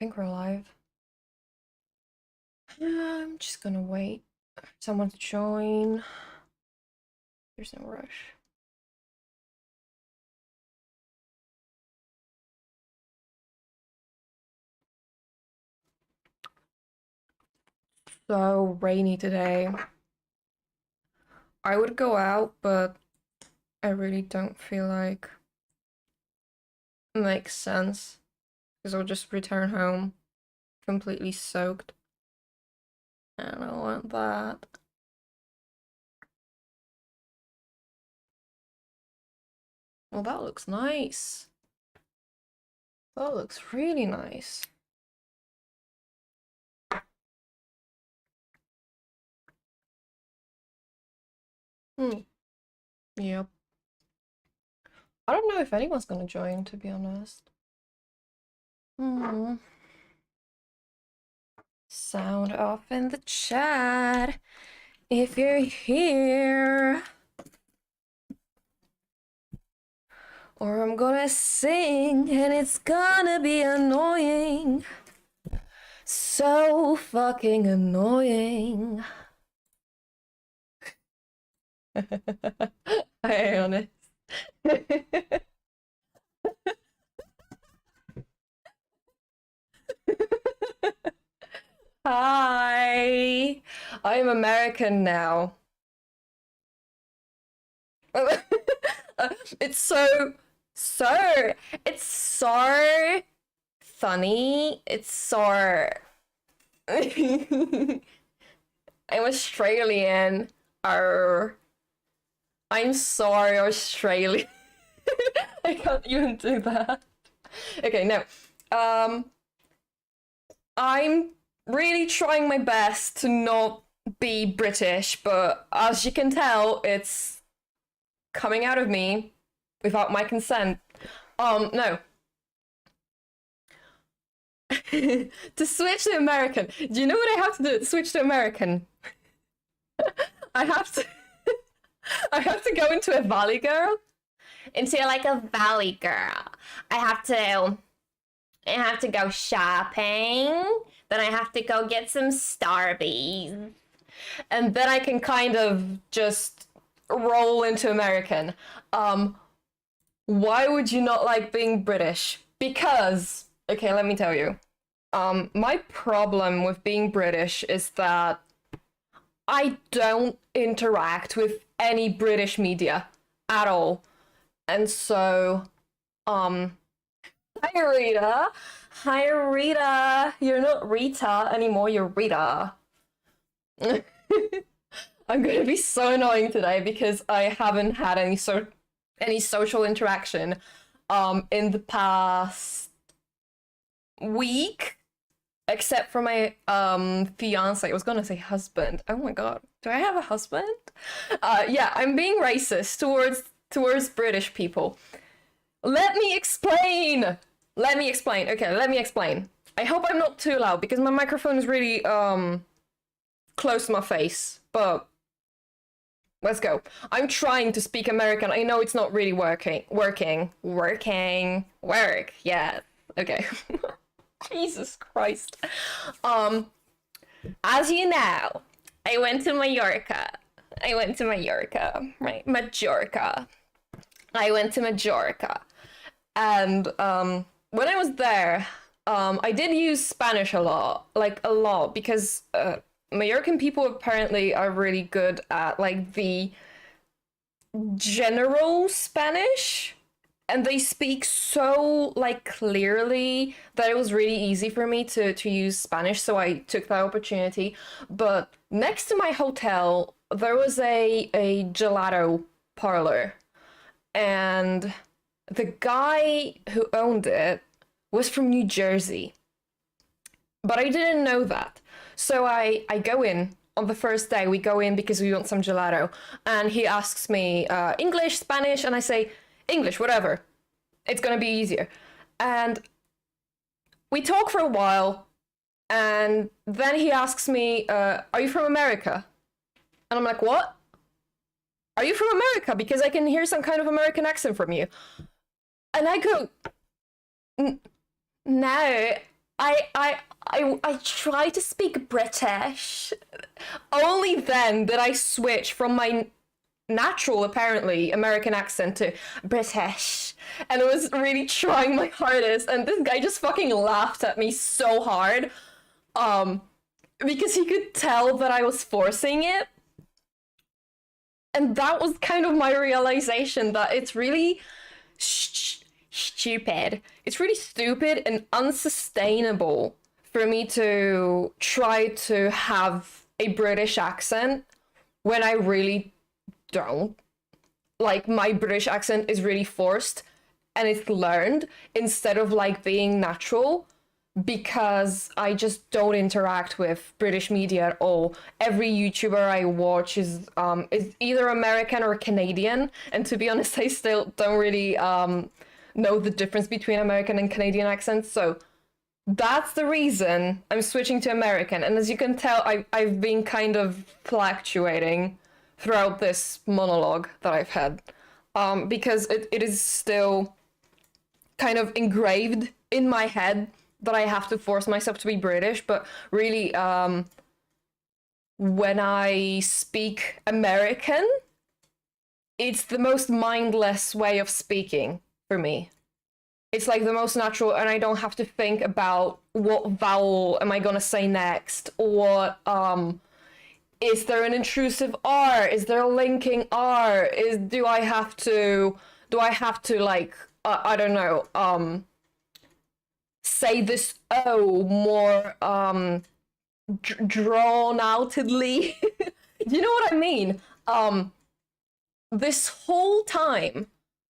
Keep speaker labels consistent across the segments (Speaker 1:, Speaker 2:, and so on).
Speaker 1: think we're live. I'm just gonna wait for someone to join. There's no rush. So rainy today. I would go out, but I really don't feel like it makes sense because I'll just return home completely soaked. I don't want that. Well, that looks nice. That looks really nice. Yep. I don't know if anyone's gonna join, to be honest. Sound off in the chat if you're here. Or I'm gonna sing and it's gonna be annoying. So fucking annoying. Hi, honest. Hi. I'm American now. It's so it's so funny. It's so I'm Australian. I'm sorry, Australian. I can't even do that. Okay, no. I'm really trying my best to not be British, but as you can tell, it's coming out of me without my consent. No. To switch to American. Do you know what I have to do to switch to American? I have to go into a valley girl. Into like a valley girl. I have to go shopping. Then I have to go get some Starbies. And then I can kind of just roll into American. Why would you not like being British? Because, okay, let me tell you. My problem with being British is that I don't interact with any British media at all. And so, hi Rita. Hi Rita. You're not Rita anymore, you're Rita. I'm gonna be so annoying today because I haven't had any social interaction in the past week, except for my fiance. I was gonna say husband. Oh my god, do I have a husband? Yeah, I'm being racist towards British people. Let me explain. Okay, let me explain. I hope I'm not too loud because my microphone is really close to my face, but let's go. I'm trying to speak American. I know it's not really working. Work. Yeah. Okay. Jesus Christ. As you know, I went to Mallorca. Right? Majorca. I went to Majorca. And when I was there, I did use Spanish a lot, because Mallorcan people apparently are really good at like the general Spanish, and they speak so like clearly that it was really easy for me to use Spanish, so I took that opportunity. But next to my hotel there was a gelato parlor, and the guy who owned it was from New Jersey. But I didn't know that. So I go in on the first day. We go in because we want some gelato. And he asks me English, Spanish, and I say English, whatever. It's gonna be easier. And we talk for a while. And then he asks me, are you from America? And I'm like, what? Are you from America? Because I can hear some kind of American accent from you. And I go, no, I try to speak British. Only then did I switch from my natural, apparently, American accent to British. And I was really trying my hardest, and this guy just fucking laughed at me so hard. Because he could tell that I was forcing it. And that was kind of my realization that it's really stupid. It's really stupid and unsustainable for me to try to have a British accent when I really don't. Like, my British accent is really forced and it's learned instead of like being natural, because I just don't interact with British media at all. Every YouTuber I watch is either American or Canadian, and to be honest, I still don't really know the difference between American and Canadian accents. So that's the reason I'm switching to American. And as you can tell, I've been kind of fluctuating throughout this monologue that I've had, because it is still kind of engraved in my head that I have to force myself to be British. But really, when I speak American, it's the most mindless way of speaking for me. It's like the most natural, and I don't have to think about what vowel am I gonna say next, or is there an intrusive R? Is there a linking R? Do I have to like I don't know, say this O more drawn outedly? You know what I mean? This whole time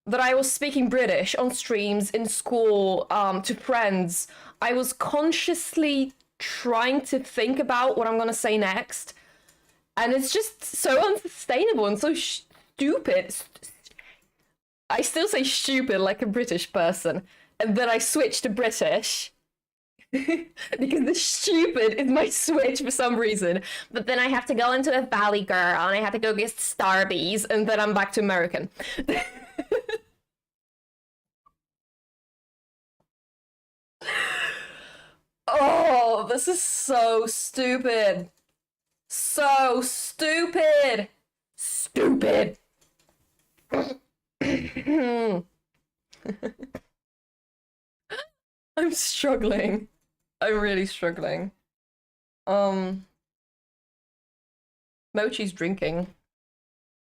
Speaker 1: that I was speaking British on streams, in school, to friends, I was consciously trying to think about what I'm gonna say next. And it's just so unsustainable and so stupid. I still say stupid like a British person. And then I switch to British. Because the stupid is my switch for some reason. But then I have to go into a Valley Girl, and I have to go get Starbies, and then I'm back to American. Oh, this is so stupid. So stupid. Stupid. I'm struggling. I'm really struggling. Mochi's drinking.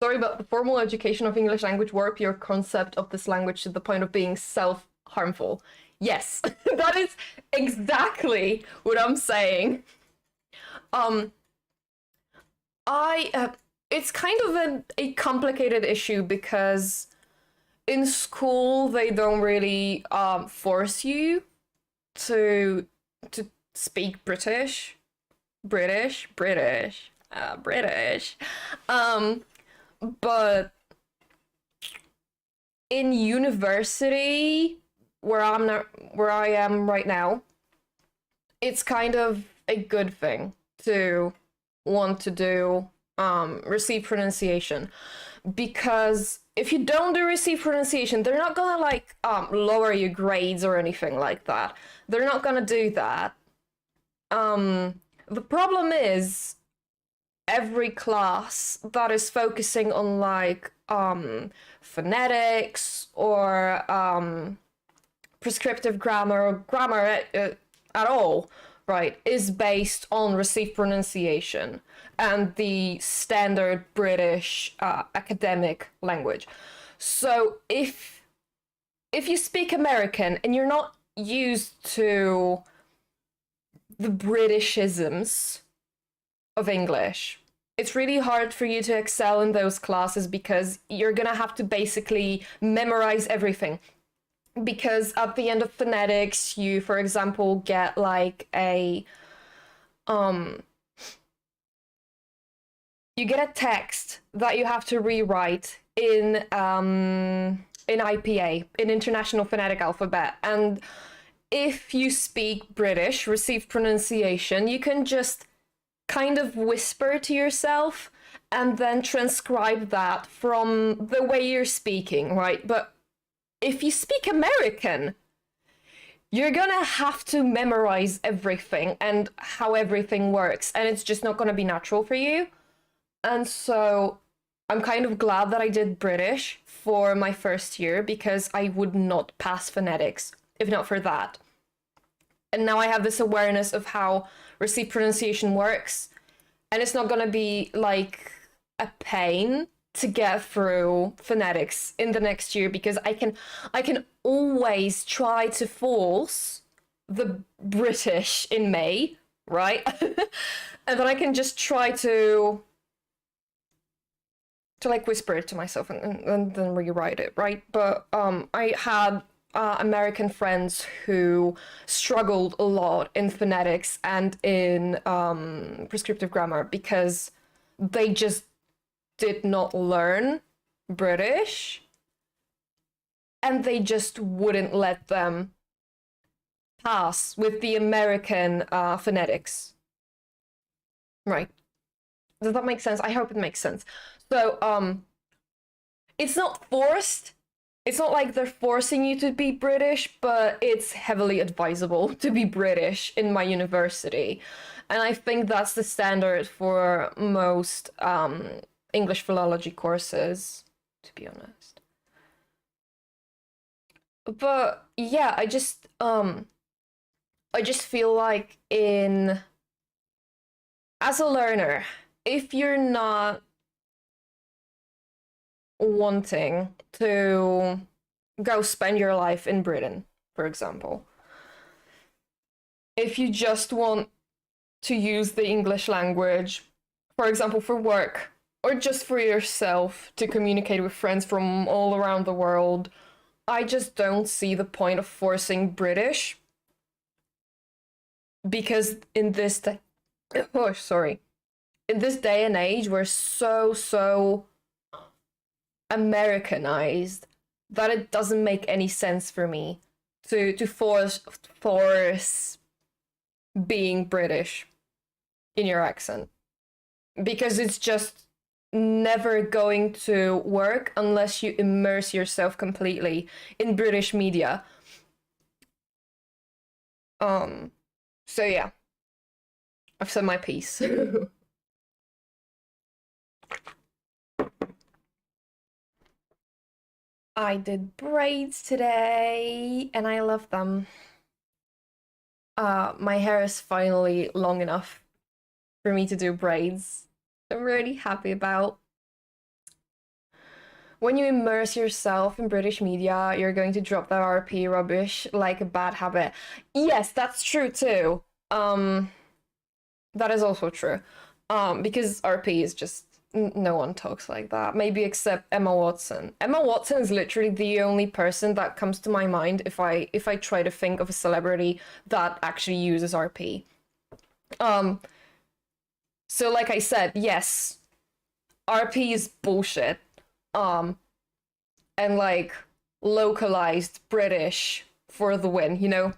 Speaker 1: Sorry, but the formal education of English language warp your concept of this language to the point of being self-harmful. Yes, that is exactly what I'm saying. It's kind of a complicated issue, because in school they don't really force you to speak British. But in university, where I am right now, it's kind of a good thing to want to do receive pronunciation, because if you don't do receive pronunciation, they're not gonna like lower your grades or anything like that. They're not gonna do that. The problem is, every class that is focusing on like phonetics or prescriptive grammar or grammar at all, right, is based on received pronunciation and the standard British academic language. So if you speak American and you're not used to the Britishisms of English, it's really hard for you to excel in those classes, because you're gonna have to basically memorize everything. Because at the end of phonetics, you, for example, get like a you get a text that you have to rewrite in IPA, in International Phonetic Alphabet. And if you speak British, received pronunciation, you can just kind of whisper to yourself and then transcribe that from the way you're speaking, right? But if you speak American, you're gonna have to memorize everything and how everything works, and it's just not gonna be natural for you. And so I'm kind of glad that I did British for my first year because I would not pass phonetics if not for that. And now I have this awareness of how received pronunciation works, and it's not gonna be like a pain to get through phonetics in the next year because I can always try to force the British in May, right? And then I can just try to like whisper it to myself and then rewrite it, right? But I had American friends who struggled a lot in phonetics and in prescriptive grammar because they just did not learn British and they just wouldn't let them pass with the American phonetics. Right. Does that make sense? I hope it makes sense. So, it's not forced. It's not like they're forcing you to be British, but it's heavily advisable to be British in my university. And I think that's the standard for most English philology courses, to be honest. But yeah, I just feel like in as a learner, if you're not wanting to go spend your life in Britain, for example, if you just want to use the English language, for example, for work, or just for yourself to communicate with friends from all around the world, I just don't see the point of forcing British because oh, sorry. In this day and age, we're so Americanized that it doesn't make any sense for me to force being British in your accent because it's just never going to work unless you immerse yourself completely in British media. So yeah, I've said my piece. I did braids today and I love them. My hair is finally long enough for me to do braids. I'm really happy about. When you immerse yourself in British media, you're going to drop that RP rubbish like a bad habit. Yes, that's true too. That is also true. Because RP is just no one talks like that. Maybe except Emma Watson. Emma Watson is literally the only person that comes to my mind if I try to think of a celebrity that actually uses RP. So like I said, yes, RP is bullshit. And like localized British for the win, you know?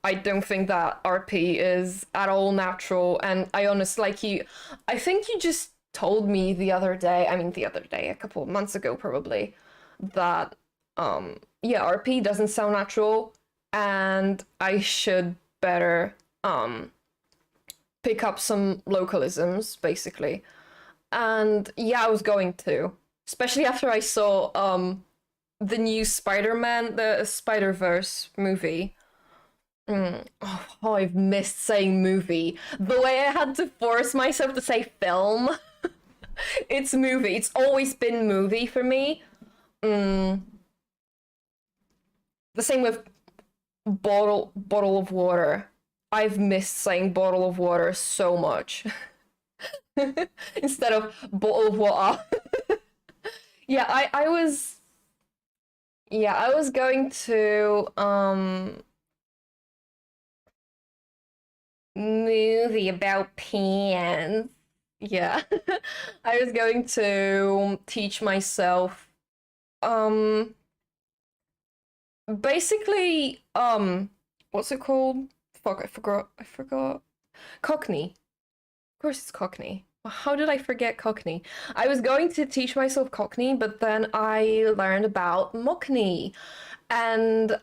Speaker 1: I don't think that RP is at all natural, and I honestly I think you just told me the other day, a couple of months ago probably, that yeah, RP doesn't sound natural and I should better pick up some localisms basically. And yeah, I was going to, especially after I saw the new Spider-Man, the Spider-Verse movie. Oh, I've missed saying movie. The way I had to force myself to say film. It's movie. It's always been movie for me. The same with bottle of water. I've missed saying bottle of water so much. Instead of bottle of water. Yeah, I was going to movie about pants. Yeah. I was going to teach myself um basically what's it called? Fuck, I forgot. Cockney. Of course it's Cockney. How did I forget Cockney? I was going to teach myself Cockney, but then I learned about Mockney. And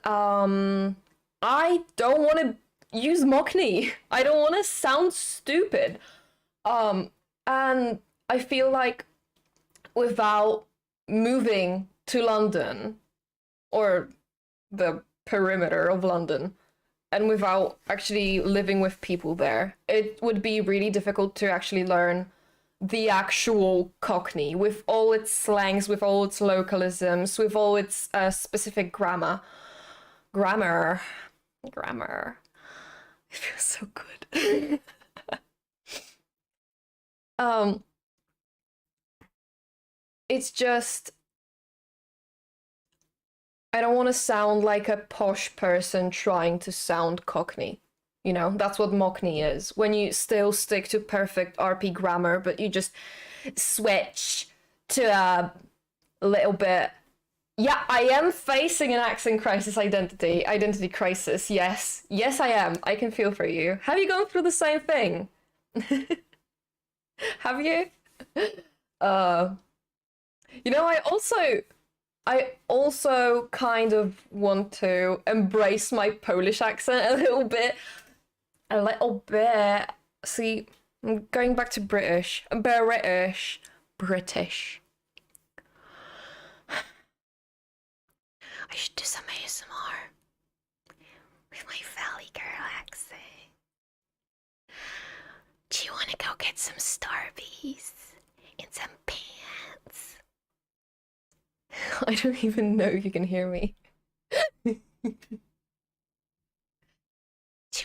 Speaker 1: I don't want to use Mockney. I don't want to sound stupid. And I feel like without moving to London or the perimeter of London, and without actually living with people there, it would be really difficult to actually learn the actual Cockney with all its slangs, with all its localisms, with all its specific grammar. Grammar. Grammar. It feels so good. um, it's just I don't want to sound like a posh person trying to sound Cockney. You know, that's what Mockney is. When you still stick to perfect RP grammar, but you just switch to a little bit. Yeah, I am facing an accent crisis identity crisis. Yes. Yes, I am. I can feel for you. Have you gone through the same thing? Have you? Uh, you know, I also kind of want to embrace my Polish accent a little bit. A little bit. See, I'm going back to British. British. British. I should do some ASMR with my Valley Girl accent. Do you want to go get some Starbies and some pants? I don't even know if you can hear me. Do you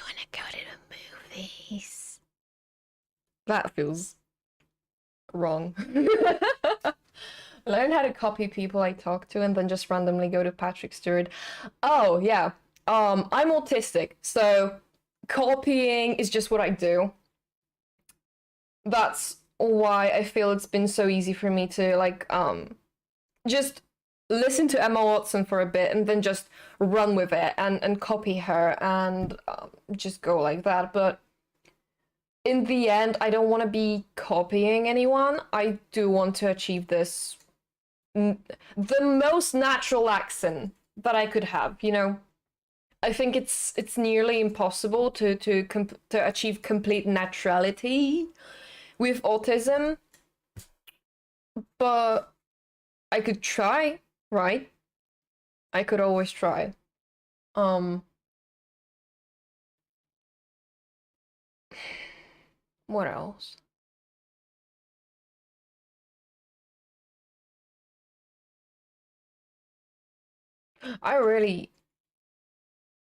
Speaker 1: want to go to the movies? That feels wrong. Learn how to copy people I talk to and then just randomly go to Patrick Stewart. Oh, yeah. I'm autistic, so copying is just what I do. That's why I feel it's been so easy for me to just listen to Emma Watson for a bit and then just run with it and copy her and just go like that. But in the end, I don't want to be copying anyone. I do want to achieve this the most natural accent that I could have, you know. I think it's nearly impossible to achieve complete naturality with autism, but I could try, right? I could always try. Um, what else?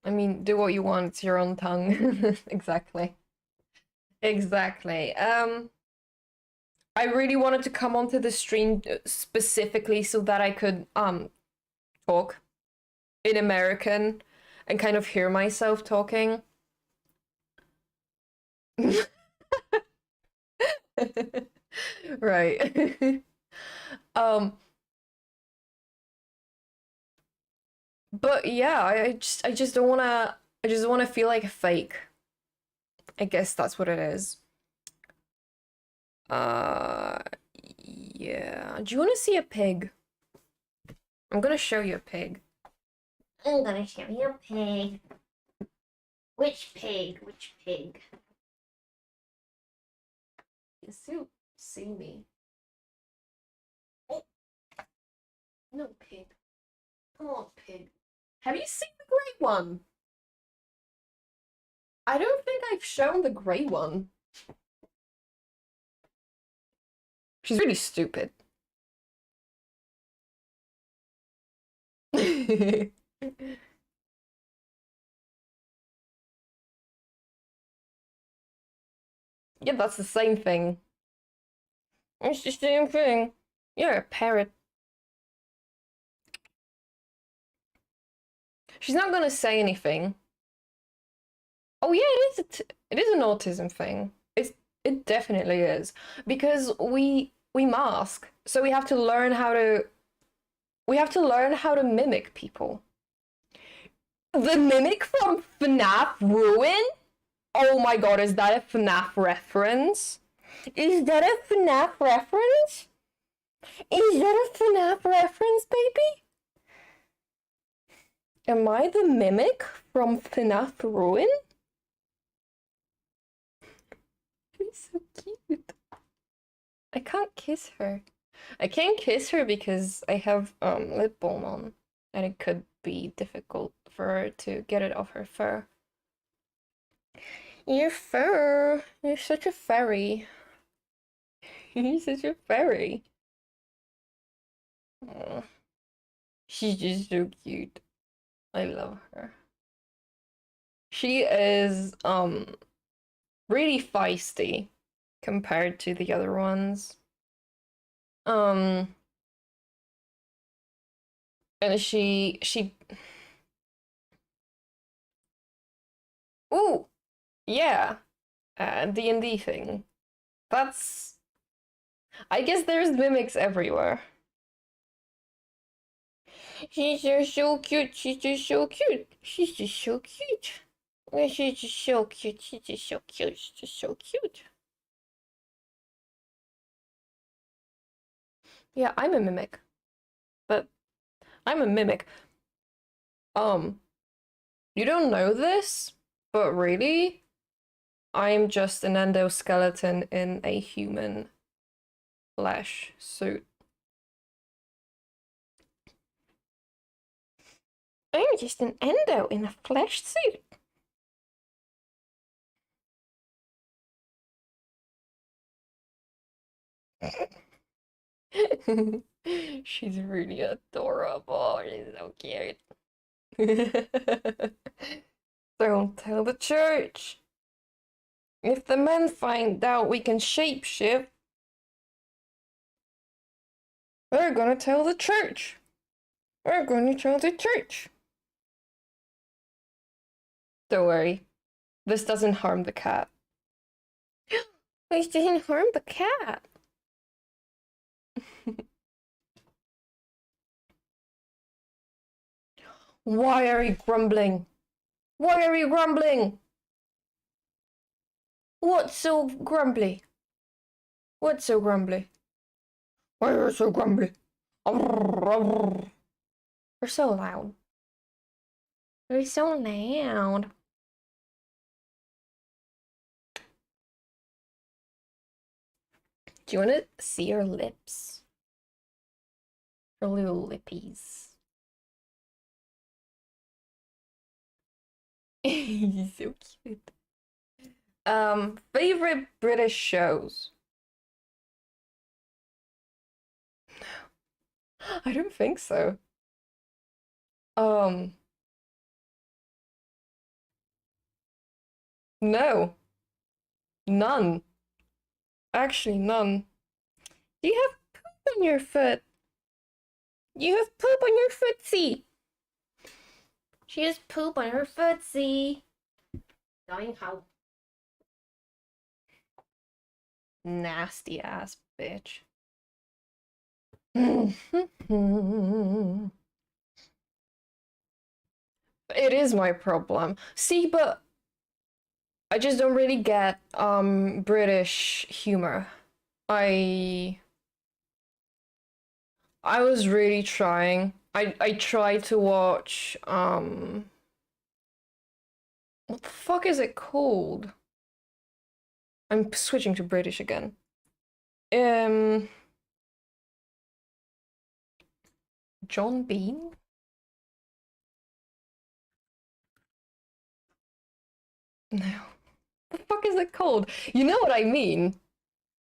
Speaker 1: I mean, do what you want, it's your own tongue. Exactly. Exactly. I really wanted to come onto the stream specifically so that I could talk in American and kind of hear myself talking. Right. um but yeah, I just don't wanna I just wanna feel like a fake. I guess that's what it is. Uh yeah. Do you wanna see a pig? I'm gonna show you a pig. I'm gonna show you a pig. Which pig? Which pig? You still see me. Oh, no pig. Come on, pig. Have you seen the grey one? I don't think I've shown the grey one. She's really stupid. Yeah, that's the same thing. It's the same thing. You're a parrot. She's not gonna say anything. Oh yeah, it is an autism thing. It definitely is because we mask, so we have to learn how to mimic people. The mimic from FNAF Ruin? Oh my god, is that a FNAF reference? Is that a FNAF reference? Is that a FNAF reference, baby? Am I the mimic from FNAF Ruin? She's so cute. I can't kiss her. I can't kiss her because I have lip balm on, and it could be difficult for her to get it off her fur. Your fur. You're such a fairy. You're such a fairy. Aw. She's just so cute. I love her. She is really feisty compared to the other ones. Um and she ooh, yeah. D&D thing. That's I guess there's mimics everywhere. She's just so cute. She's just so cute. She's just so cute. She's just so cute. She's just so cute. She's just so cute. Yeah, I'm a mimic. But I'm a mimic. Um, you don't know this, but really, I'm just an endoskeleton in a human flesh suit. I'm just an endo in a flesh suit. She's really adorable. She's so cute. Don't tell the church. If the men find out we can shapeshift, we're gonna tell the church. We're gonna tell the church. Don't worry. This doesn't harm the cat. This doesn't harm the cat. Why are you grumbling? Why are you grumbling? What's so grumbly? What's so grumbly? Why are you so grumbly? You're so loud. You're so loud. Do you want to see her lips? Her little lippies. He's so cute. Favorite British shows? I don't think so. Um, no, none. Actually, none. Do you have poop on your foot? You have poop on your footsie. She has poop on her footsie. Dying how nasty ass bitch. It is my problem. See, but I just don't really get British humor. I I was really trying. I tried to watch what the fuck is it called? I'm switching to British again. Um John Bean? No. The fuck is it called? You know what I mean?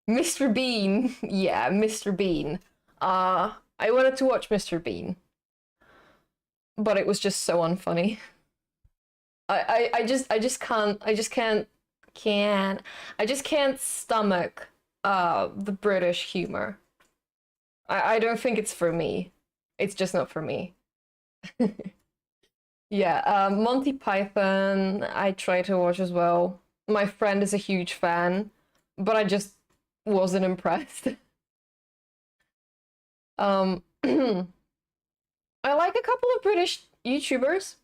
Speaker 1: Mr. Bean. Yeah, Mr. Bean. I wanted to watch Mr. Bean, but it was just so unfunny. I just can't can't I just can't stomach the British humor. I don't think it's for me. It's just not for me. Yeah, Monty Python I try to watch as well. My friend is a huge fan, but I just wasn't impressed. I like a couple of British YouTubers.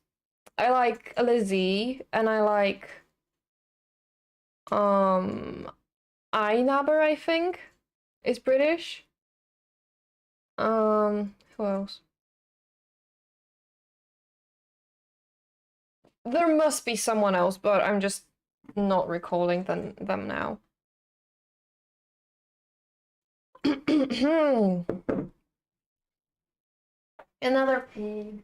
Speaker 1: I like Lizzie and I like um iNabber, I think, is British. Who else? There must be someone else, but I'm just not recalling them now. Another pig.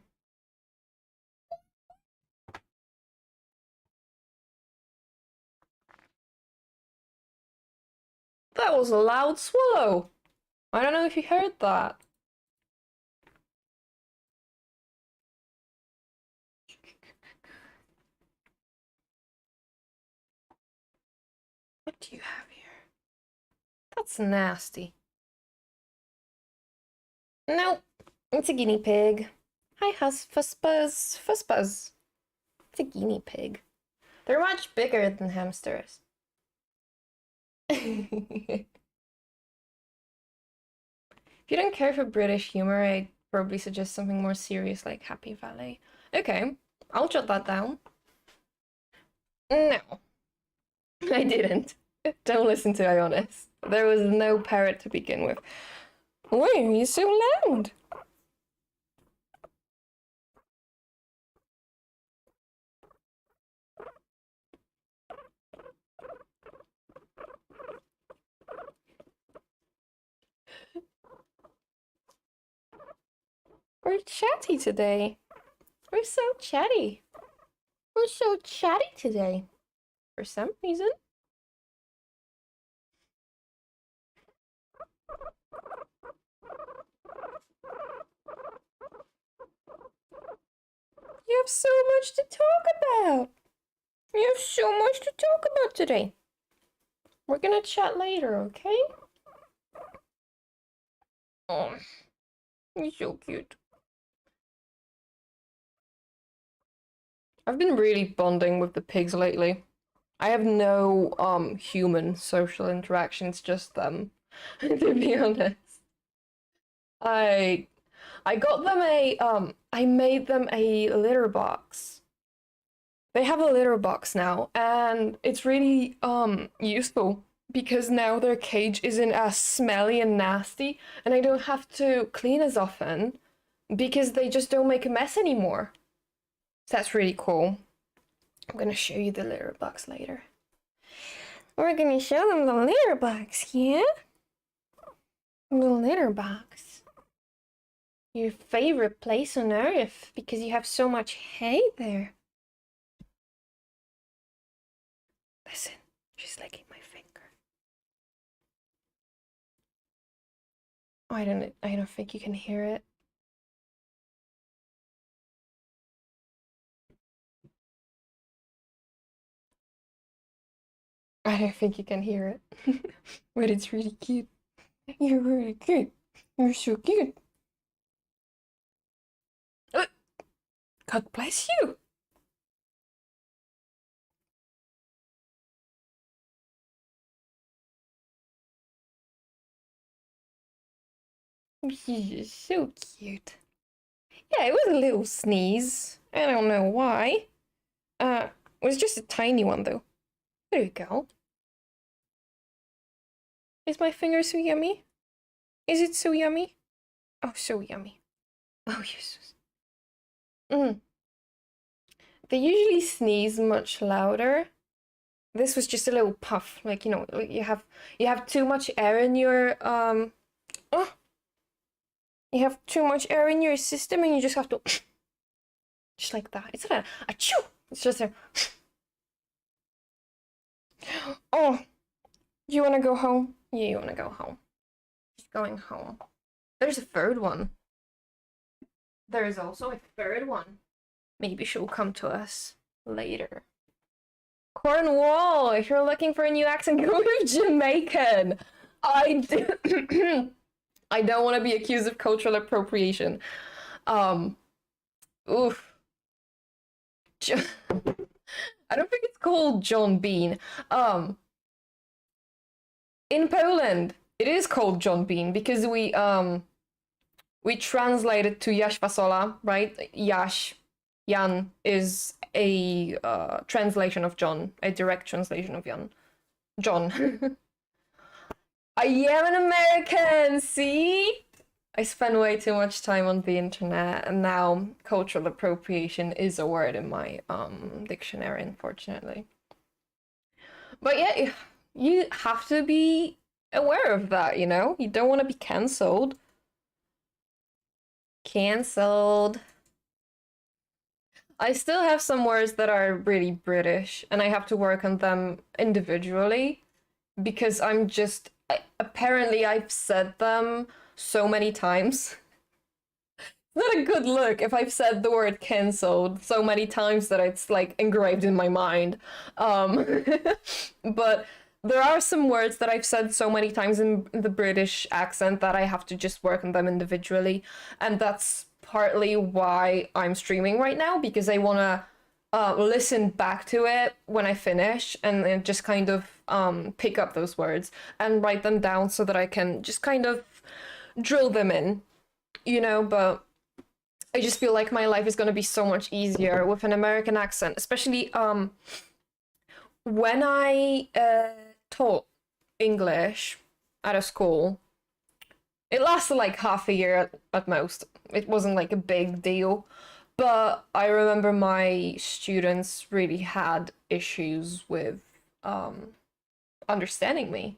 Speaker 1: That was a loud swallow. I don't know if you heard that. What do you have here? That's nasty. Nope, it's a guinea pig. Hi, Fussbuzz. Fussbuzz. It's a guinea pig. They're much bigger than hamsters. If you don't care for British humor, I'd probably suggest something more serious like Happy Valley. Okay, I'll jot that down. No, I didn't. Don't listen to Ionis. There was no parrot to begin with. Why are you so loud? We're chatty today. We're so chatty. We're so chatty today. For some reason. You have so much to talk about. You have so much to talk about today. We're gonna chat later, okay? Oh, you're so cute. I've been really bonding with the pigs lately. I have no human social interactions, just them, to be honest. I I got them I made them a litter box. They have a litter box now, and it's really useful because now their cage isn't as smelly and nasty, and I don't have to clean as often because they just don't make a mess anymore. So that's really cool. I'm gonna show you the litter box later. We're gonna show them the litter box, yeah? The litter box. Your favorite place on earth because you have so much hay there. Listen, she's licking my finger. Oh, I don't think you can hear it. I don't think you can hear it. But it's really cute. You're really cute. You're so cute. God bless you. You're so cute. Yeah, it was a little sneeze. I don't know why. It was just a tiny one though. There you go. Is my finger so yummy? Is it so yummy? Oh, so yummy. Oh, yes. They usually sneeze much louder. This was just a little puff, like like you have too much air in your oh, you have too much air in your system, and you just have to just like that. It's not a chew. It's just a. Oh, you want to go home? Yeah, you want to go home. She's going home. There's a third one. There is also a third one. Maybe she'll come to us later. Cornwall, if you're looking for a new accent, go with Jamaican. I do. I don't want to be accused of cultural appropriation. Oof. I don't think it's called John Bean. In Poland, it is called John Bean because we translated to Yash Fasola, right? Yash, Jan is a translation of John, a direct translation of Jan. John. I am an American, see? I spend way too much time on the internet, and now cultural appropriation is a word in my dictionary, unfortunately. But yeah, you have to be aware of that, you know? You don't want to be cancelled. Cancelled. I still have some words that are really British, and I have to work on them individually because apparently I've said them so many times. Not a good look if I've said the word cancelled so many times that it's like engraved in my mind. Um, but there are some words that I've said so many times in the British accent that I have to just work on them individually. And that's partly why I'm streaming right now, because I want to listen back to it when I finish and then just kind of pick up those words and write them down so that I can just kind of drill them in, you know, but I just feel like my life is going to be so much easier with an American accent, especially when I taught English at a school. It lasted like half a year at most. It wasn't like a big deal, but I remember my students really had issues with understanding me.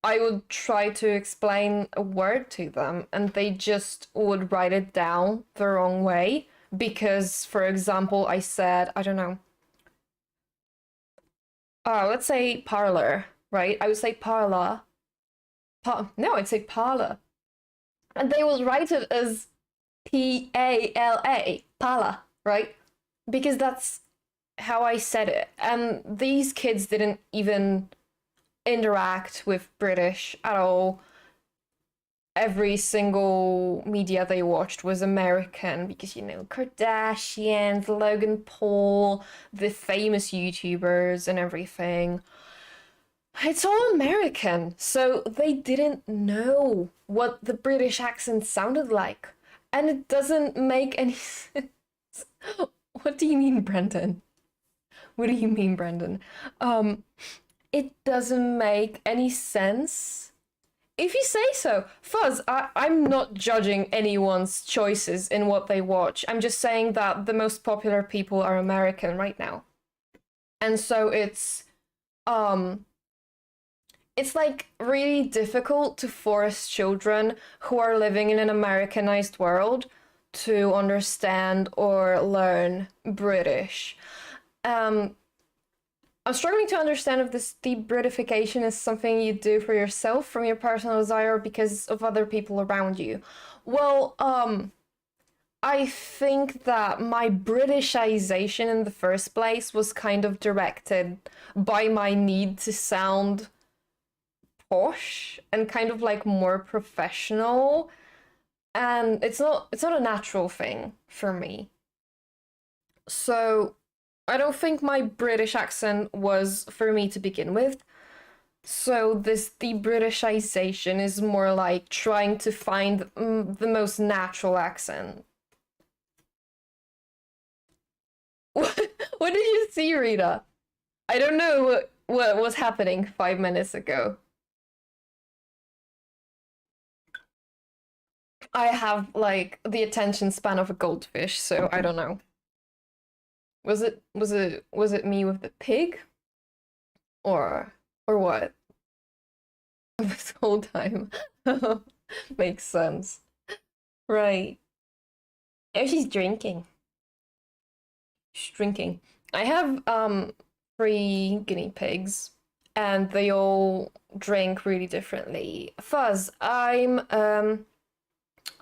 Speaker 1: I would try to explain a word to them and they just would write it down the wrong way because, for example, I said, I don't know, let's say parlor, right? I would say parlor. No, I'd say parlor. And they would write it as Pala, pala, right? Because that's how I said it. And these kids didn't even interact with British at all. Every single media they watched was American because, you know, Kardashians, Logan Paul, the famous YouTubers and everything. It's all American, so they didn't know what the British accent sounded like. And it doesn't make any sense. What do you mean, Brendan? What do you mean, Brendan? Um, it doesn't make any sense. If you say so. Fuzz, I'm not judging anyone's choices in what they watch. I'm just saying that the most popular people are American right now. And so it's like really difficult to force children who are living in an Americanized world to understand or learn British. Um, I'm struggling to understand if this de-Britification is something you do for yourself from your personal desire or because of other people around you. Well, I think that my Britishization in the first place was kind of directed by my need to sound posh and kind of like more professional, and it's not a natural thing for me. So I don't think my British accent was for me to begin with. So this de-Britishization is more like trying to find the most natural accent. What did you see, Rita? I don't know what was happening 5 minutes ago. I have like the attention span of a goldfish, so I don't know. Was it me with the pig? Or what? This whole time. Makes sense. Right. Oh, she's drinking. She's drinking. I have 3 guinea pigs and they all drink really differently. Fuzz, I'm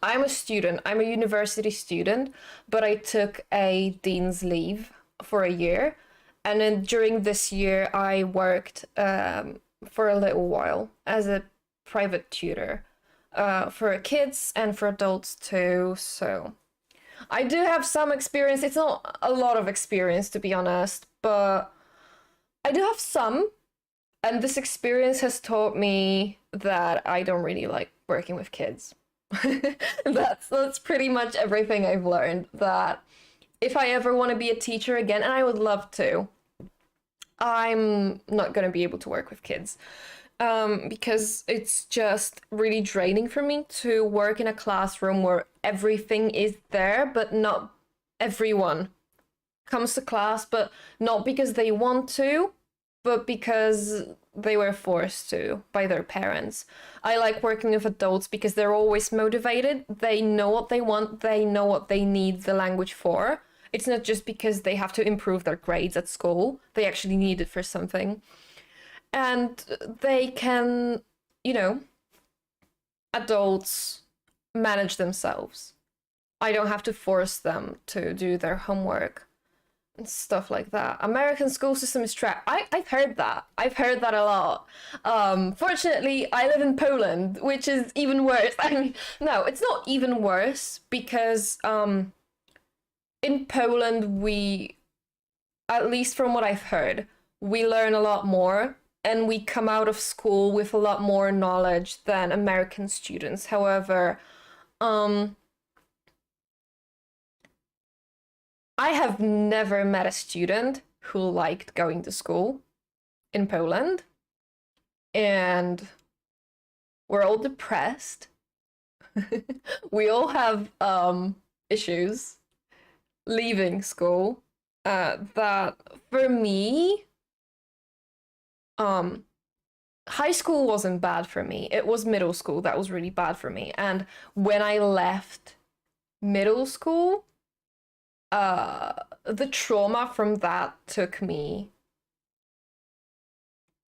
Speaker 1: a student. I'm a university student, but I took a dean's leave for a year. And then during this year, I worked for a little while as a private tutor for kids and for adults too. So I do have some experience. It's not a lot of experience, to be honest, but I do have some. And this experience has taught me that I don't really like working with kids. That's pretty much everything I've learned. That if I ever want to be a teacher again, and I would love to, I'm not going to be able to work with kids. because it's just really draining for me to work in a classroom where everything is there, but not everyone comes to class, but not because they want to, but because they were forced to by their parents. I like working with adults because they're always motivated. They know what they want, they know what they need the language for. It's not just because they have to improve their grades at school, they actually need it for something. And they can, you know, adults manage themselves. I don't have to force them to do their homework and stuff like that. American school system is trash. I've heard that. I've heard that a lot. Fortunately, I live in Poland, which is even worse. I mean, no, it's not even worse because in Poland we, at least from what I've heard, we learn a lot more and we come out of school with a lot more knowledge than American students. However, I have never met a student who liked going to school in Poland, and we're all depressed. We all have issues leaving school. That for me, high school wasn't bad for me. It was middle school that was really bad for me. And when I left middle school, the trauma from that took me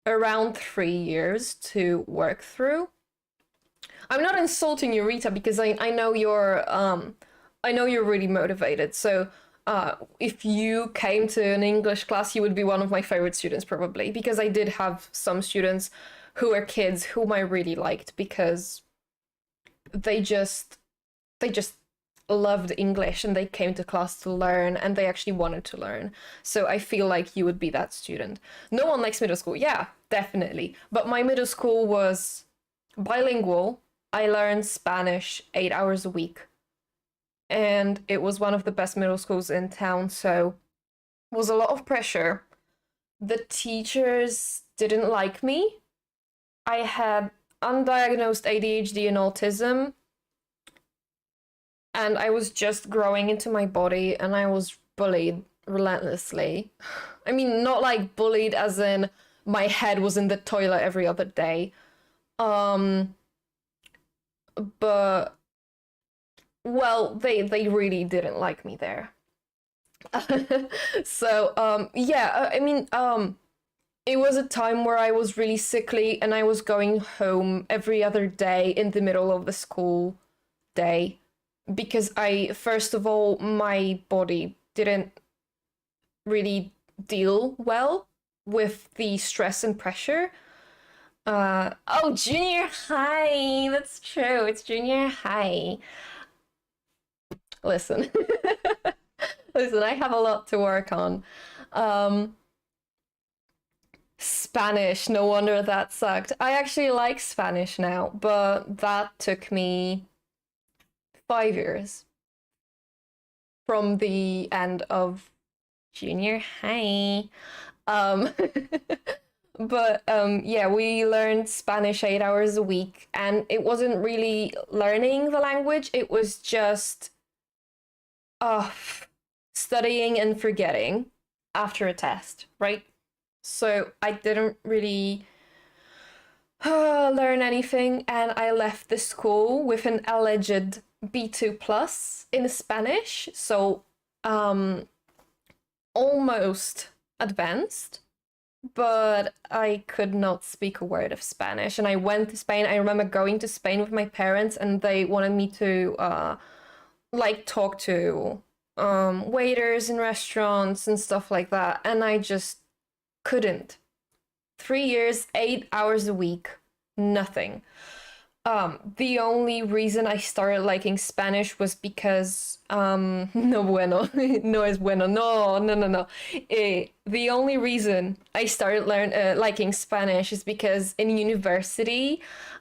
Speaker 1: around 3 years to work through. I'm not insulting you, Rita, because I know you're really motivated. So if you came to an English class, you would be one of my favorite students probably, because I did have some students who were kids whom I really liked because they just loved English and they came to class to learn and they actually wanted to learn. So I feel like you would be that student. No one likes middle school. Yeah, definitely. But my middle school was bilingual. I learned Spanish 8 hours a week. And it was one of the best middle schools in town, so it was a lot of pressure. The teachers didn't like me. I had undiagnosed ADHD and autism, and I was just growing into my body, and I was bullied relentlessly. I mean, not like bullied as in my head was in the toilet every other day. But well, they really didn't like me there. So, yeah, I mean, it was a time where I was really sickly and I was going home every other day in the middle of the school day because first of all, my body didn't really deal well with the stress and pressure. Oh, junior high, that's true, it's junior high. Listen, listen, I have a lot to work on. Spanish, no wonder that sucked. I actually like Spanish now, but that took me 5 years from the end of junior high. Um, but yeah, we learned Spanish 8 hours a week, and it wasn't really learning the language, it was just studying and forgetting after a test, right? So I didn't really learn anything, and I left the school with an alleged B2 plus in Spanish, so almost advanced, but I could not speak a word of Spanish. And I went to Spain. I remember going to Spain with my parents, and they wanted me to like talk to waiters in restaurants and stuff like that, and I just couldn't. 3 years, 8 hours a week, nothing. The only reason I started liking Spanish was because no bueno, no es bueno, no. The only reason I started liking Spanish is because in university,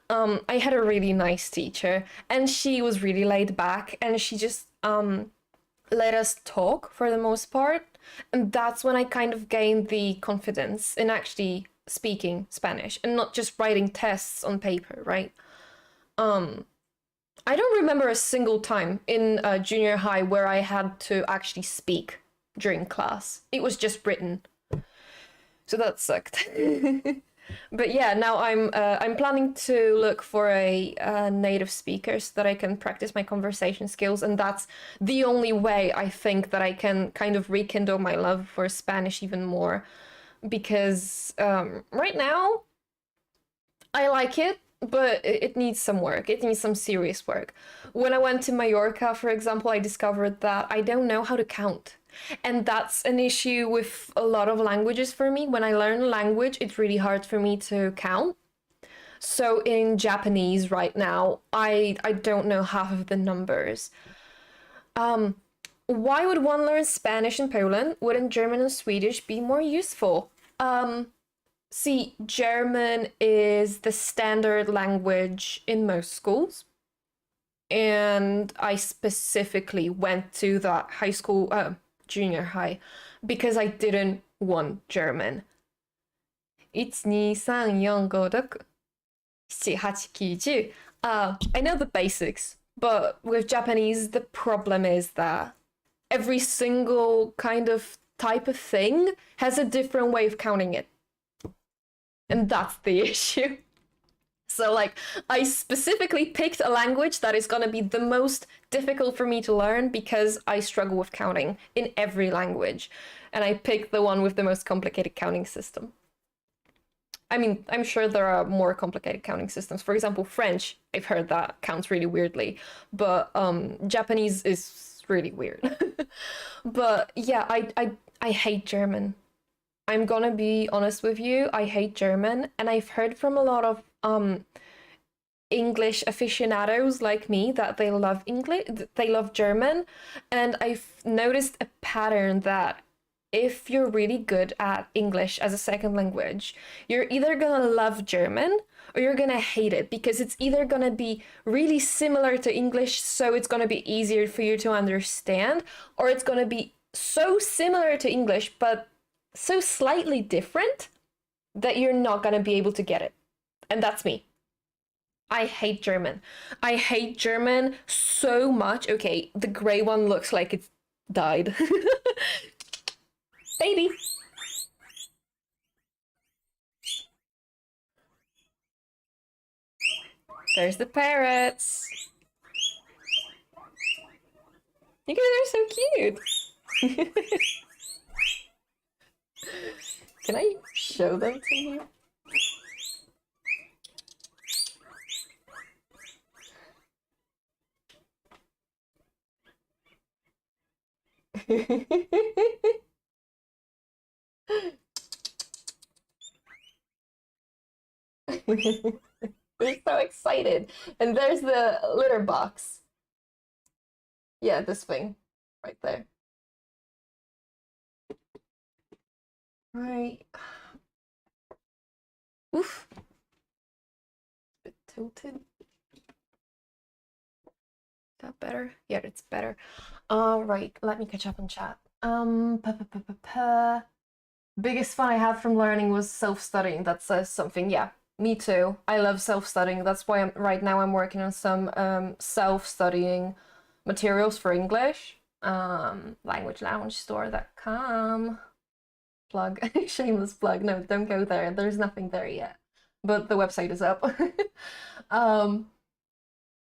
Speaker 1: I had a really nice teacher, and she was really laid back, and she just let us talk for the most part, and that's when I kind of gained the confidence in actually speaking Spanish and not just writing tests on paper, right? Um, I don't remember a single time in junior high where I had to actually speak during class. It was just written. So that sucked. But yeah, now I'm planning to look for a native speaker so that I can practice my conversation skills, and that's the only way I think that I can kind of rekindle my love for Spanish even more. Because right now I like it, but it needs some work. It needs some serious work. When I went to Mallorca, for example, I discovered that I don't know how to count. And that's an issue with a lot of languages for me. When I learn a language, it's really hard for me to count. So in Japanese right now, I don't know half of the numbers. Um, why would one learn Spanish in Poland? Wouldn't German and Swedish be more useful? See, German is the standard language in most schools. And I specifically went to that high school, junior high, because I didn't want German. 1, 2, 3, 4, 5, 6, 7, 8, 9, 10. I know the basics, but with Japanese, the problem is that every single kind of type of thing has a different way of counting it. And that's the issue. So, like, I specifically picked a language that is gonna be the most difficult for me to learn because I struggle with counting in every language. And I picked the one with the most complicated counting system. I mean, I'm sure there are more complicated counting systems. For example, French, I've heard that counts really weirdly, but Japanese is really weird. But yeah, I hate German. I'm gonna be honest with you, I hate German, and I've heard from a lot of English aficionados like me that they love English, they love German, and I've noticed a pattern that if you're really good at English as a second language, you're either gonna love German or you're gonna hate it because it's either gonna be really similar to English, so it's gonna be easier for you to understand, or it's gonna be so similar to English but so slightly different that you're not gonna be able to get it. And that's me. I hate German. I hate German so much. Okay, the gray one looks like it's died. Baby. There's the parrots. You guys are so cute. Can I show them to you? They're so excited. And there's the litter box. Yeah, this thing right there. Right. Oof. A bit tilted. Is that better? Yeah, it's better. All right, let me catch up on chat. Biggest fun I had from learning was self-studying. That says something. Yeah, me too. I love self-studying. That's why right now I'm working on some self-studying materials for English. LanguageLoungeStore.com. Plug. Shameless plug. No, don't go there. There's nothing there yet. But the website is up.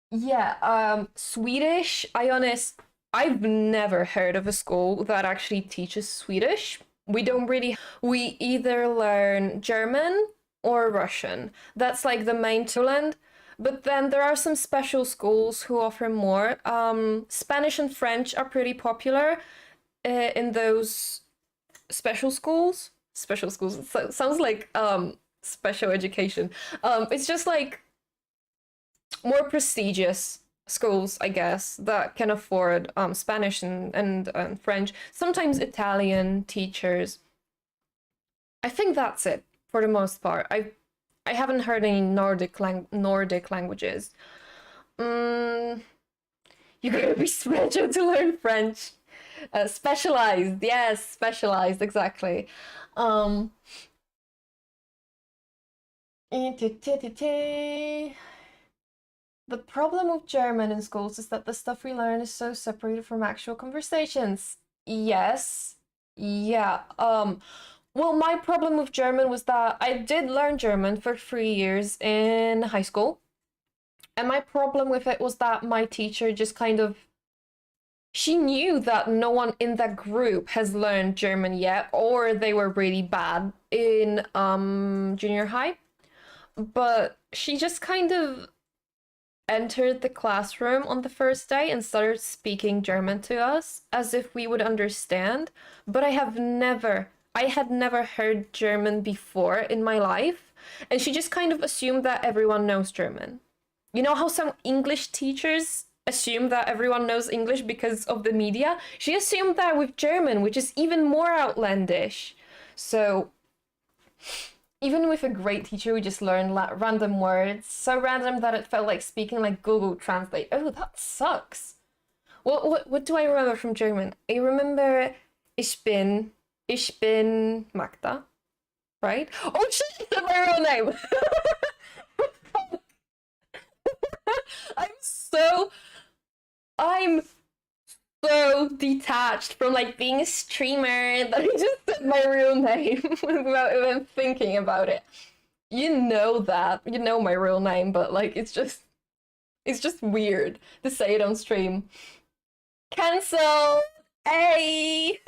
Speaker 1: Yeah, Swedish, I've never heard of a school that actually teaches Swedish. We don't really, we either learn German or Russian. That's like the main two. But then there are some special schools who offer more. Spanish and French are pretty popular in those special schools. Special schools, so, sounds like special education. It's just like more prestigious schools, I guess, that can afford Spanish and French, sometimes Italian teachers. I think that's it for the most part. I haven't heard any Nordic languages. Mm, you gotta be special to learn French. Specialized, yes, specialized, exactly. Um, The problem with German in schools is that the stuff we learn is so separated from actual conversations. Yes. Yeah. Well, my problem with German was that I did learn German for 3 years in high school. And my problem with it was that my teacher just kind of she knew that no one in that group has learned German yet, or they were really bad in junior high. But she just kind of entered the classroom on the first day and started speaking German to us as if we would understand. But I had never heard German before in my life. And she just kind of assumed that everyone knows German. You know how some English teachers assume that everyone knows English because of the media? She assumed that with German, which is even more outlandish. So even with a great teacher, we just learned random words, so random that it felt like speaking like Google Translate. Oh, that sucks. What do I remember from German? I remember ich bin Magda, right? Oh shit, that's my real name. I'm so I'm so detached from like being a streamer that I just said my real name without even thinking about it. You know that. You know my real name, but like it's just weird to say it on stream. Cancel. Hey.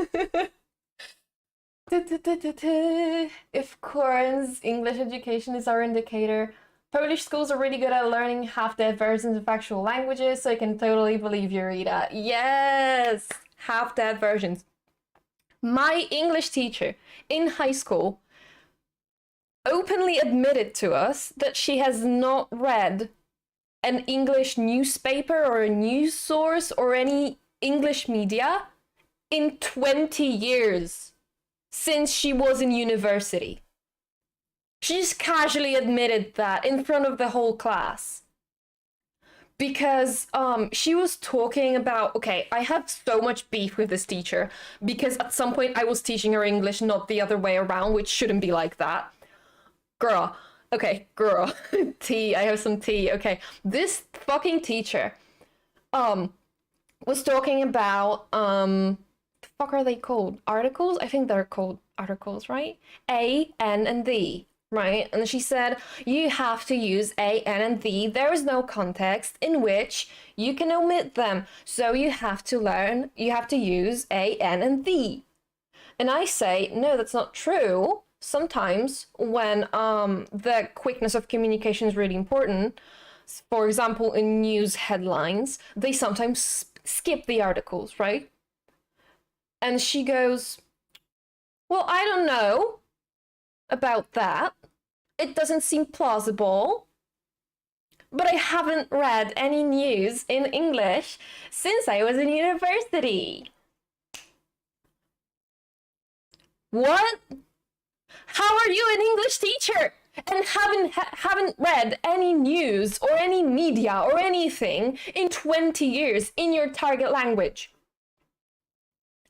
Speaker 1: If Corin's English education is our indicator, Polish schools are really good at learning half-dead versions of actual languages, so I can totally believe you, Rita. Yes! Half-dead versions. My English teacher in high school openly admitted to us that she has not read an English newspaper or a news source or any English media in 20 years since she was in university. She just casually admitted that in front of the whole class. Because she was talking about, okay, I had so much beef with this teacher because at some point I was teaching her English, not the other way around, which shouldn't be like that. Girl, okay, girl, tea, I have some tea. Okay, this fucking teacher was talking about the fuck are they called? Articles? I think they're called articles, right? A, N, and the, right? And she said, you have to use A, N, and the. There is no context in which you can omit them. So you have to use A, N, and the. And I say, no, that's not true. Sometimes when the quickness of communication is really important, for example, in news headlines, they sometimes skip the articles, right? And she goes, well, I don't know about that. It doesn't seem plausible. But I haven't read any news in English since I was in university. What? How are you an English teacher and haven't read any news or any media or anything in 20 years in your target language?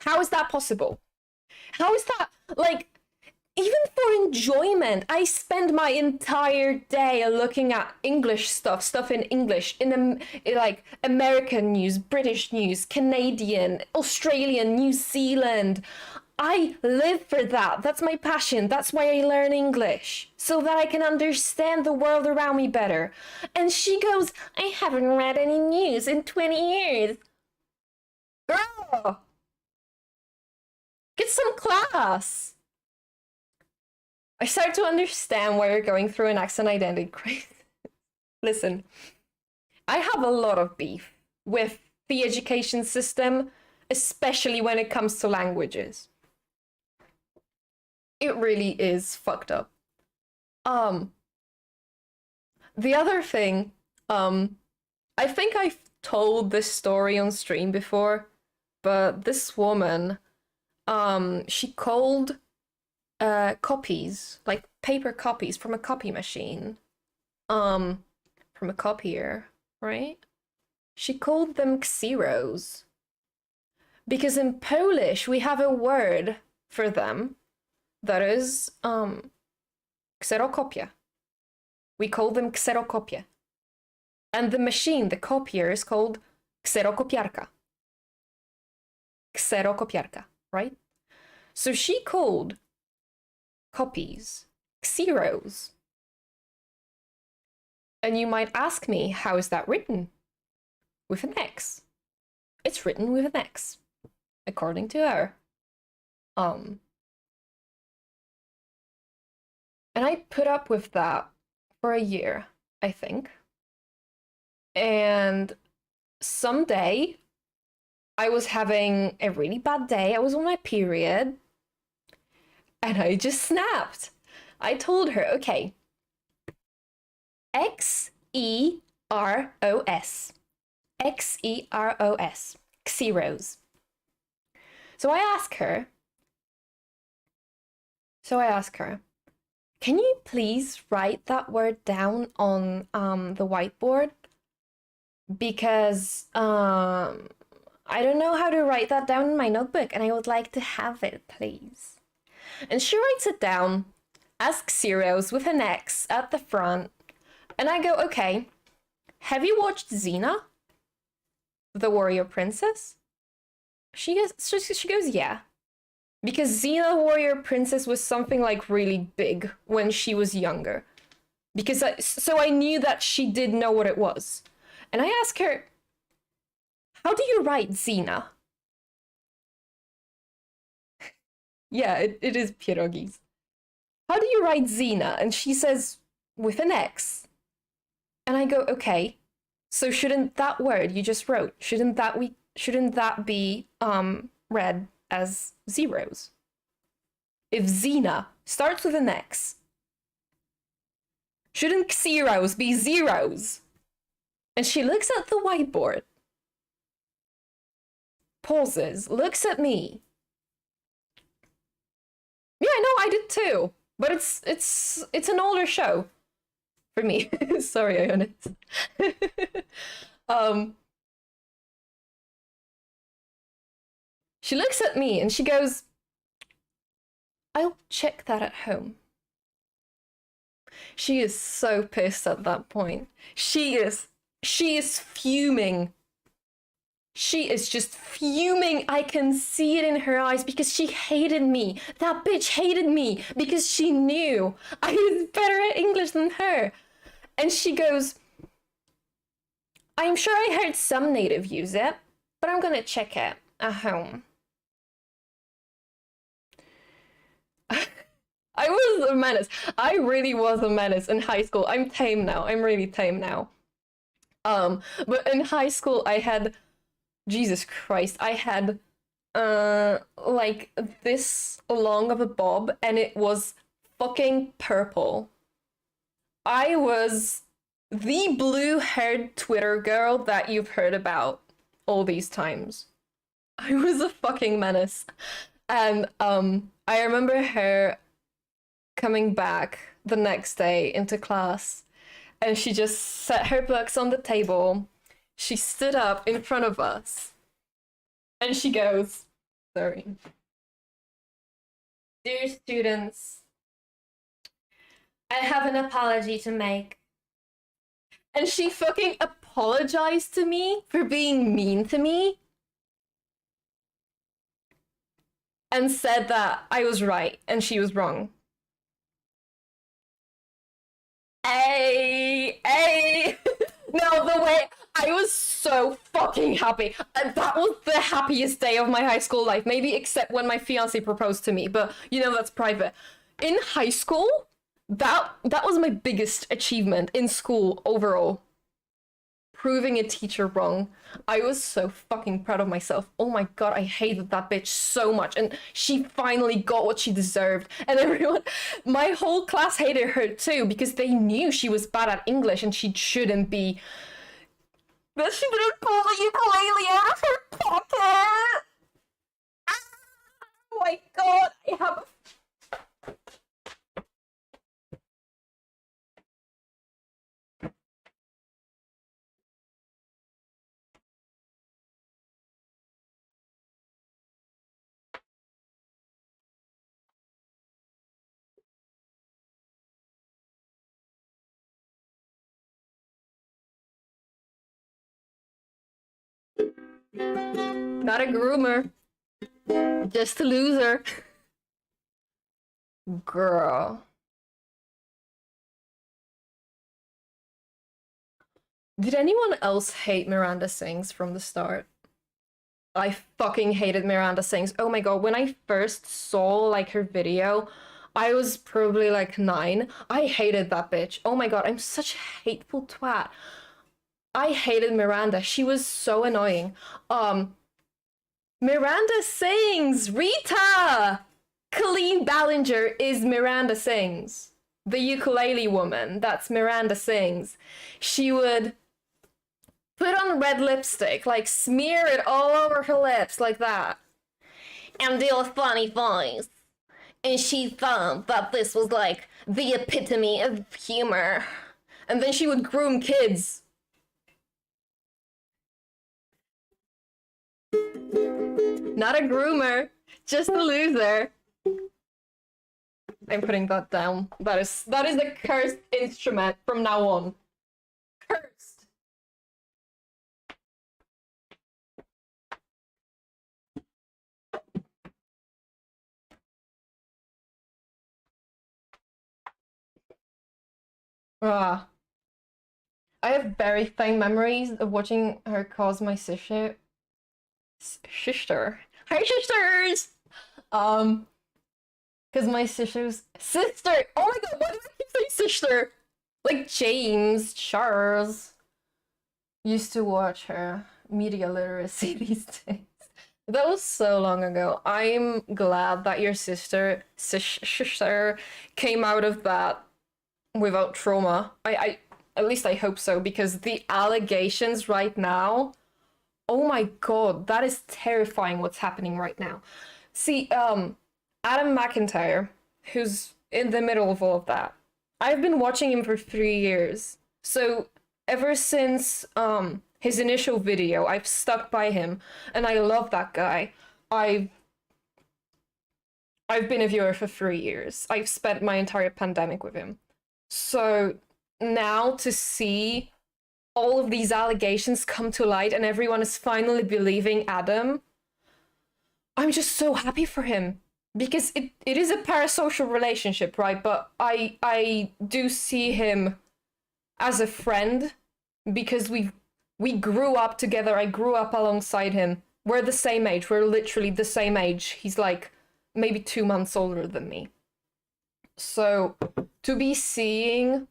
Speaker 1: How is that possible? How is that, like, even for enjoyment, I spend my entire day looking at English stuff in English, like American news, British news, Canadian, Australian, New Zealand. I live for that. That's my passion. That's why I learn English, so that I can understand the world around me better. And she goes, I haven't read any news in 20 years. Girl, get some class. I start to understand why you're going through an accent identity crisis. Listen, I have a lot of beef with the education system, especially when it comes to languages. It really is fucked up. Um, the other thing, I think I've told this story on stream before, but this woman, she called copies, like paper copies from a copy machine, from a copier, right? She called them Xeros. Because in Polish, we have a word for them that is kserokopia. We call them kserokopie. And the machine, the copier, is called kserokopiarka. Kserokopiarka, right? So she called copies xeros. And you might ask me, how is that written? With an X. It's written with an X, according to her. And I put up with that for a year, I think. And someday, I was having a really bad day. I was on my period. And I just snapped. I told her, okay, Xeros. Xeros. Xeros. So I ask her, can you please write that word down on the whiteboard? Because I don't know how to write that down in my notebook and I would like to have it, please. And she writes it down as Xeros with an X at the front. And I go, okay, have you watched Xena? The Warrior Princess? She goes, yeah. Because Xena Warrior Princess was something like really big when she was younger. So I knew that she did know what it was. And I asked her, how do you write Xena? Yeah, it is pierogies. How do you write Xena? And she says, with an X. And I go, okay, so shouldn't that word you just wrote, shouldn't that be read as zeros? If Xena starts with an X, shouldn't Xeros be zeros? And she looks at the whiteboard, pauses, looks at me. Yeah, no, I did too. But it's an older show for me. Sorry, Ionis. She looks at me and she goes, I'll check that at home. She is so pissed at that point. She is fuming. She is just fuming. I can see it in her eyes because she hated me. That bitch hated me because she knew I was better at English than her. And she goes, I'm sure I heard some native use it, but I'm gonna check it at home. I was a menace. I really was a menace in high school. I'm tame now. I'm really tame now. But in high school I had, Jesus Christ, I had like this long of a bob and it was fucking purple. I was the blue-haired Twitter girl that you've heard about all these times. I was a fucking menace. And I remember her coming back the next day into class and she just set her books on the table. She stood up in front of us and she goes, sorry. Dear students, I have an apology to make. And she fucking apologized to me for being mean to me and said that I was right and she was wrong. Hey. No, the way I was so fucking happy. That was the happiest day of my high school life, maybe except when my fiance proposed to me, but you know that's private. In high school, that was my biggest achievement in school overall. Proving a teacher wrong. I was so fucking proud of myself. Oh my god, I hated that bitch so much. And she finally got what she deserved. And everyone, my whole class hated her too because they knew she was bad at English and she shouldn't be. But she didn't pull the ukulele out of her pocket. Oh my god, I have Not a groomer, just a loser. Girl. Did anyone else hate Miranda Sings from the start? I fucking hated Miranda Sings. Oh my god, when I first saw like her video, I was probably like 9. I hated that bitch. Oh my god, I'm such a hateful twat. I hated Miranda. She was so annoying. Miranda Sings! Rita! Colleen Ballinger is Miranda Sings. The ukulele woman, that's Miranda Sings. She would put on red lipstick, like smear it all over her lips like that, and do a funny voice. And she thought that this was like the epitome of humor. And then she would groom kids. Not a groomer, just a loser. I'm putting that down. That is a cursed instrument from now on. Cursed. Ah. I have very faint memories of watching her cause my sister. Sister. Hi, sisters! Because my sister's sister! Oh my god, why do I keep saying sister? Like James, Charles. Used to watch her. Media literacy these days. That was so long ago. I'm glad that your sister came out of that without trauma. I at least I hope so, because the allegations right now, oh my god, that is terrifying what's happening right now. See, Adam McIntyre, who's in the middle of all of that, I've been watching him for 3 years. So ever since his initial video, I've stuck by him, and I love that guy. I've been a viewer for 3 years. I've spent my entire pandemic with him. So now to see all of these allegations come to light and everyone is finally believing Adam, I'm just so happy for him. Because it is a parasocial relationship, right? But I do see him as a friend, because we grew up together. I grew up alongside him. We're the same age. We're literally the same age. He's like maybe 2 months older than me. So to be seeing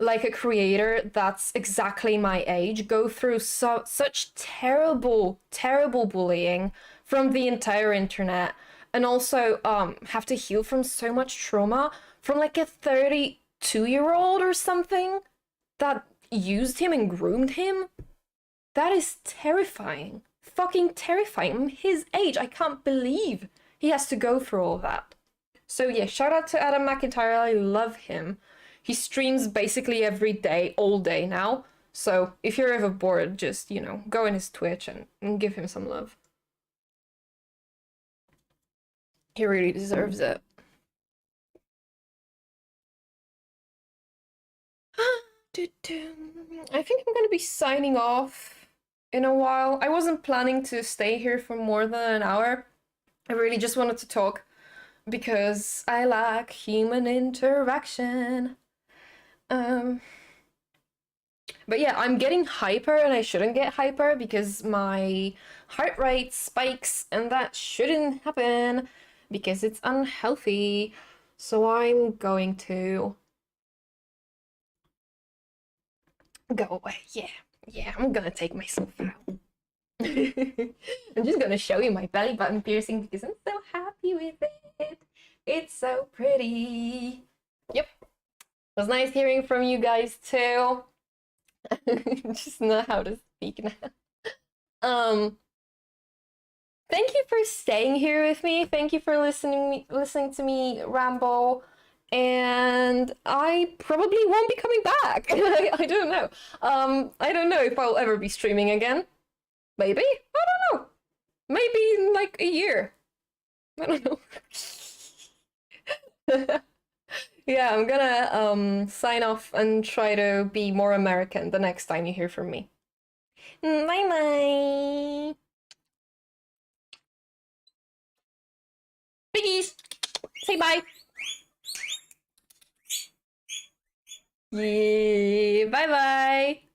Speaker 1: like a creator that's exactly my age go through such terrible bullying from the entire internet, and also have to heal from so much trauma from like a 32-year-old or something that used him and groomed him, that is terrifying. Fucking terrifying. I'm his age. I can't believe he has to go through all that. So yeah, shout out to Adam McIntyre. I love him. He streams basically every day, all day now. So if you're ever bored, just, you know, go in his Twitch and give him some love. He really deserves it. I think I'm gonna be signing off in a while. I wasn't planning to stay here for more than an hour. I really just wanted to talk because I like human interaction. But yeah, I'm getting hyper and I shouldn't get hyper because my heart rate spikes and that shouldn't happen because it's unhealthy. So I'm going to go away. Yeah, I'm gonna take myself out. I'm just gonna show you my belly button piercing because I'm so happy with it. It's so pretty. Yep. It was nice hearing from you guys too. Just know how to speak now. Thank you for staying here with me. Thank you for listening to me ramble. And I probably won't be coming back. I don't know. I don't know if I'll ever be streaming again. Maybe? I don't know. Maybe in like a year. I don't know. Yeah, I'm gonna sign off and try to be more American the next time you hear from me. Bye bye. Biggies! Say bye! Yeah, bye bye!